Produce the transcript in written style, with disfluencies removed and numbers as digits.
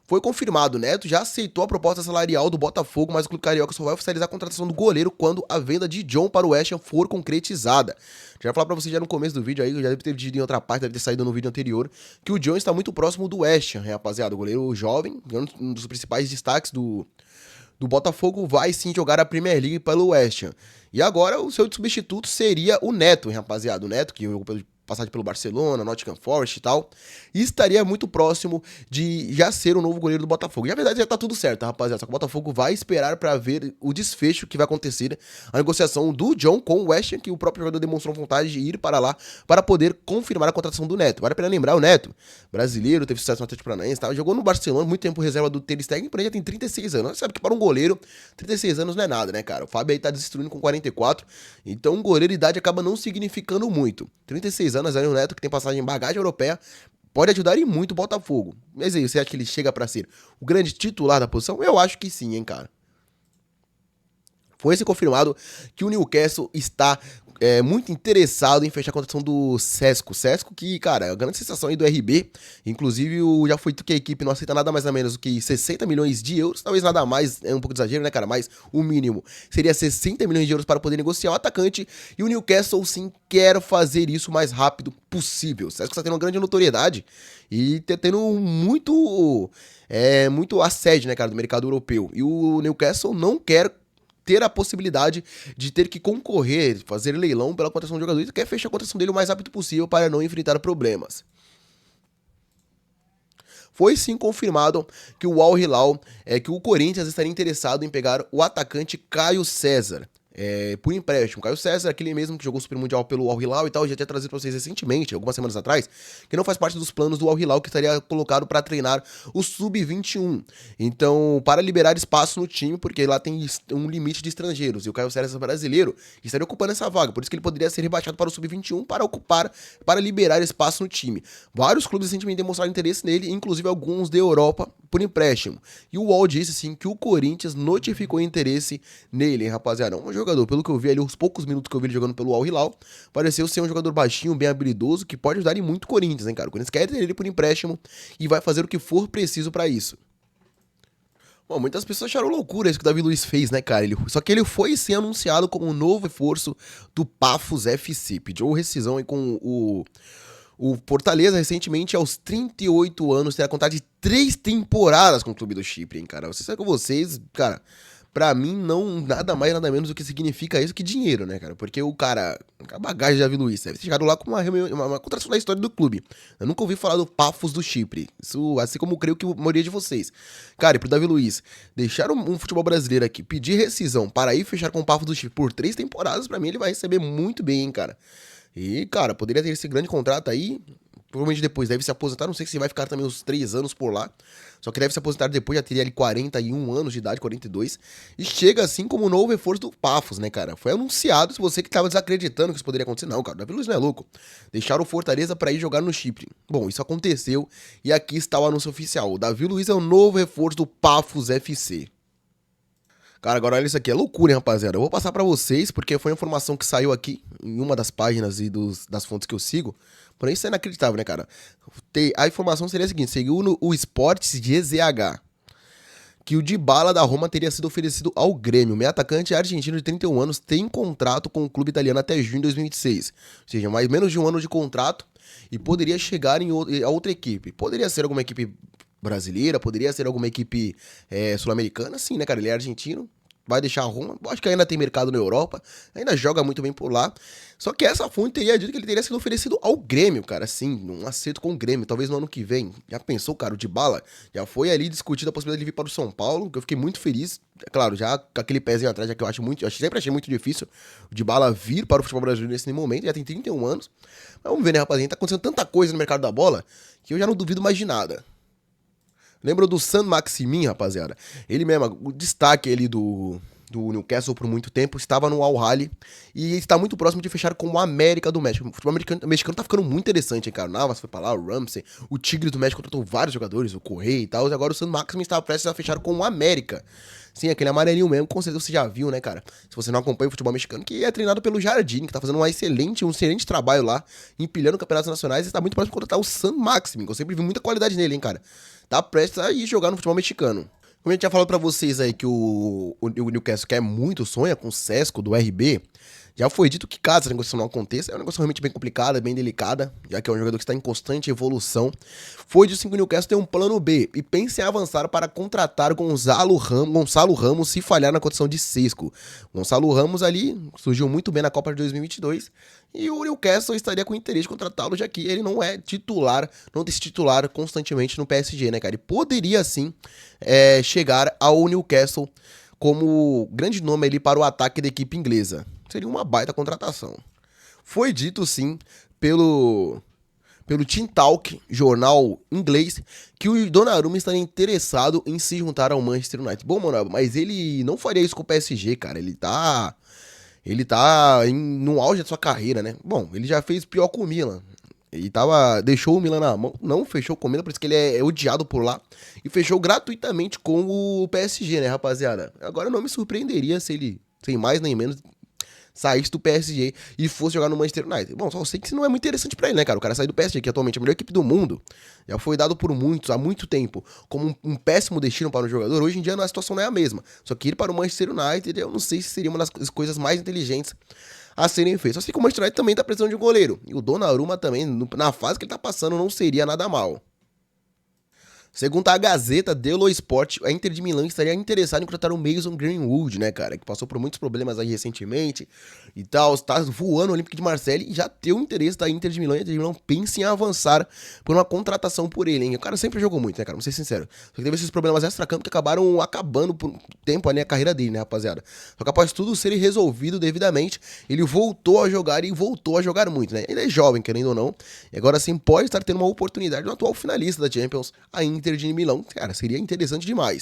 Foi confirmado, Neto já aceitou a proposta salarial do Botafogo, mas o Clube Carioca só vai oficializar a contratação do goleiro quando a venda de John para o West Ham for concretizada. Já falar pra você já no começo do vídeo aí, já deve ter dito em outra parte, deve ter saído no vídeo anterior, que o John está muito próximo do West Ham, rapaziada. O goleiro jovem, um dos principais destaques do Botafogo, vai sim jogar a Premier League pelo West Ham. E agora o seu substituto seria o Neto, hein, rapaziada. O Neto, que jogou passagem pelo Barcelona, Nottingham Forest e tal, e estaria muito próximo de já ser o novo goleiro do Botafogo. E a verdade já tá tudo certo, tá, rapaziada? Só que o Botafogo vai esperar pra ver o desfecho que vai acontecer, a negociação do John com o West Ham, que o próprio jogador demonstrou vontade de ir para lá para poder confirmar a contratação do Neto. Vale a pena lembrar, o Neto, brasileiro, teve sucesso no Atlético Paranaense, tá? Jogou no Barcelona, muito tempo reserva do Ter Stegen, porém já tem 36 anos. Você sabe que para um goleiro, 36 anos não é nada, né, cara? O Fábio aí tá destruindo com 44, então um goleiro de idade acaba não significando muito. 36 anos aí o Neto, que tem passagem em bagagem europeia, pode ajudar e muito o Botafogo. Mas aí, você acha que ele chega pra ser o grande titular da posição? Eu acho que sim, hein, cara. Foi confirmado que o Newcastle está muito interessado em fechar a contratação do Sesco. Sesco que, cara, é a grande sensação aí do RB. Inclusive, já foi que a equipe não aceita nada mais ou menos do que 60 milhões de euros. Talvez nada mais, é um pouco de exagero, né, cara? Mas o mínimo seria 60 milhões de euros para poder negociar o atacante. E o Newcastle, sim, quer fazer isso o mais rápido possível. O Sesco está tendo uma grande notoriedade e tá tendo muito assédio, né, cara, do mercado europeu. E o Newcastle não quer ter a possibilidade de ter que concorrer, fazer leilão pela contratação do jogador e quer fechar a contratação dele o mais rápido possível para não enfrentar problemas. Foi sim confirmado que o Al Hilal, que o Corinthians estaria interessado em pegar o atacante Caio César. Por empréstimo. Caio César, aquele mesmo que jogou o Super Mundial pelo Al Hilal e tal, já tinha trazido pra vocês recentemente, algumas semanas atrás, que não faz parte dos planos do Al Hilal, que estaria colocado para treinar o Sub-21. Então, para liberar espaço no time, porque lá tem um limite de estrangeiros, e o Caio César brasileiro estaria ocupando essa vaga, por isso que ele poderia ser rebaixado para o Sub-21 para liberar espaço no time. Vários clubes recentemente demonstraram interesse nele, inclusive alguns da Europa, por empréstimo. E o Al disse, sim, que o Corinthians notificou interesse nele, hein, rapaziada. Um jogador, pelo que eu vi ali, os poucos minutos que eu vi ele jogando pelo Al Hilal, pareceu ser um jogador baixinho, bem habilidoso, que pode ajudar em muito o Corinthians, hein, cara. O Corinthians quer ter ele por empréstimo e vai fazer o que for preciso pra isso. Bom, muitas pessoas acharam loucura isso que o Davi Luiz fez, né, cara? Só que ele foi ser anunciado como um novo reforço do Pafos FC. Pediu rescisão aí com o Fortaleza recentemente, aos 38 anos, terá contado de 3 temporadas com o clube do Chipre, hein, cara? Você sabe com vocês, cara, pra mim, não nada mais, nada menos do que significa isso que dinheiro, né, cara? Porque o cara, a bagagem de Davi Luiz, deve ter chegado lá com uma contratação da história do clube. Eu nunca ouvi falar do Pafos do Chipre. Isso, assim como eu creio que a maioria de vocês. Cara, e pro Davi Luiz, deixar um futebol brasileiro aqui, pedir rescisão para ir fechar com o Pafos do Chipre por 3 temporadas, pra mim ele vai receber muito bem, hein, cara? E, cara, poderia ter esse grande contrato aí. Provavelmente depois deve se aposentar. Não sei se vai ficar também uns 3 anos por lá. Só que deve se aposentar depois, já teria ali 41 anos de idade, 42. E chega assim como o novo reforço do Pafos, né, cara? Foi anunciado, se você que tava desacreditando que isso poderia acontecer. Não, cara, o Davi Luiz não é louco. Deixaram o Fortaleza pra ir jogar no Chipre. Bom, isso aconteceu e aqui está o anúncio oficial. O Davi Luiz é o novo reforço do Pafos FC. Cara, agora olha isso aqui, é loucura, hein, rapaziada. Eu vou passar pra vocês, porque foi uma informação que saiu aqui em uma das páginas e das fontes que eu sigo. Porém, isso é inacreditável, né, cara? A informação seria a seguinte: segundo o Esportes de EZH, que o Dybala da Roma teria sido oferecido ao Grêmio. O meio atacante argentino de 31 anos tem contrato com o clube italiano até junho de 2026. Ou seja, mais menos de um ano de contrato e poderia chegar a outra equipe. Poderia ser alguma equipe brasileira, poderia ser alguma equipe sul-americana, sim, né, cara? Ele é argentino, vai deixar a Roma. Acho que ainda tem mercado na Europa, ainda joga muito bem por lá. Só que essa fonte teria dito que ele teria sido oferecido ao Grêmio, cara, sim, um acerto com o Grêmio, talvez no ano que vem. Já pensou, cara, o Dybala já foi ali discutido a possibilidade de vir para o São Paulo, que eu fiquei muito feliz. É claro, já com aquele pezinho atrás, já que sempre achei muito difícil o Dybala vir para o futebol brasileiro nesse momento, já tem 31 anos. Mas vamos ver, né, rapaziada, tá acontecendo tanta coisa no mercado da bola que eu já não duvido mais de nada. Lembra do San Maximin, rapaziada? Ele mesmo, o destaque ali do do Newcastle por muito tempo, estava no Al Ahly e está muito próximo de fechar com o América do México. O futebol mexicano tá ficando muito interessante, hein, cara. O Navas foi pra lá, o Ramsey, o Tigre do México contratou vários jogadores, o Correia e tal, e agora o San Maximin está prestes a fechar com o América. Sim, aquele amarelinho mesmo, com certeza você já viu, né, cara? Se você não acompanha o futebol mexicano, que é treinado pelo Jardine, que tá fazendo um excelente trabalho lá, empilhando campeonatos nacionais e está muito próximo de contratar o San Maximin, que eu sempre vi muita qualidade nele, hein, cara. Tá prestes a ir jogar no futebol mexicano. Como a gente já falou pra vocês aí que o Newcastle quer muito, sonha com o Sesco do RB, já foi dito que caso essa negociação não aconteça, é uma negociação realmente bem complicada, bem delicada, já que é um jogador que está em constante evolução. Foi dito sim que o Newcastle tem um plano B e pensa em avançar para contratar Gonçalo Ramos se falhar na condição de Sesco. Gonçalo Ramos ali surgiu muito bem na Copa de 2022 e o Newcastle estaria com interesse de contratá-lo, já que ele não é titular, não tem se titular constantemente no PSG, né, cara? Ele poderia sim chegar ao Newcastle como grande nome ali para o ataque da equipe inglesa. Seria uma baita contratação. Foi dito sim pelo Team Talk, jornal inglês, que o Donnarumma estaria interessado em se juntar ao Manchester United. Bom, mano, mas ele não faria isso com o PSG, cara. Ele tá no auge da sua carreira, né? Bom, ele já fez pior com o Milan. Ele deixou o Milan na mão, não fechou com o Milan, por isso que ele é odiado por lá. E fechou gratuitamente com o PSG, né, rapaziada? Agora não me surpreenderia se ele, sem mais nem menos, saísse do PSG e fosse jogar no Manchester United. Bom, só sei que isso não é muito interessante pra ele, né, cara? O cara sair do PSG, que atualmente é a melhor equipe do mundo, já foi dado por muitos, há muito tempo, como um péssimo destino para um jogador. Hoje em dia a situação não é a mesma. Só que ir para o Manchester United, eu não sei se seria uma das coisas mais inteligentes a serem feitas. Só sei que o Manchester United também tá precisando de um goleiro. E o Donnarumma também, na fase que ele tá passando, não seria nada mal. Segundo a Gazeta dello Sport, a Inter de Milão estaria interessada em contratar o Mason Greenwood, né, cara? Que passou por muitos problemas aí recentemente e tal, está voando o Olympique de Marseille e já tem o interesse da Inter de Milão. E a Inter de Milão pensa em avançar por uma contratação por ele, hein? O cara sempre jogou muito, né, cara? Vamos ser sincero. Só que teve esses problemas extra-campo que acabaram acabando por um tempo ali a carreira dele, né, rapaziada? Só que após tudo ser resolvido devidamente, ele voltou a jogar e voltou a jogar muito, né? Ele é jovem, querendo ou não, e agora sim pode estar tendo uma oportunidade no atual finalista da Champions, a Inter de Milão. Cara, seria interessante demais.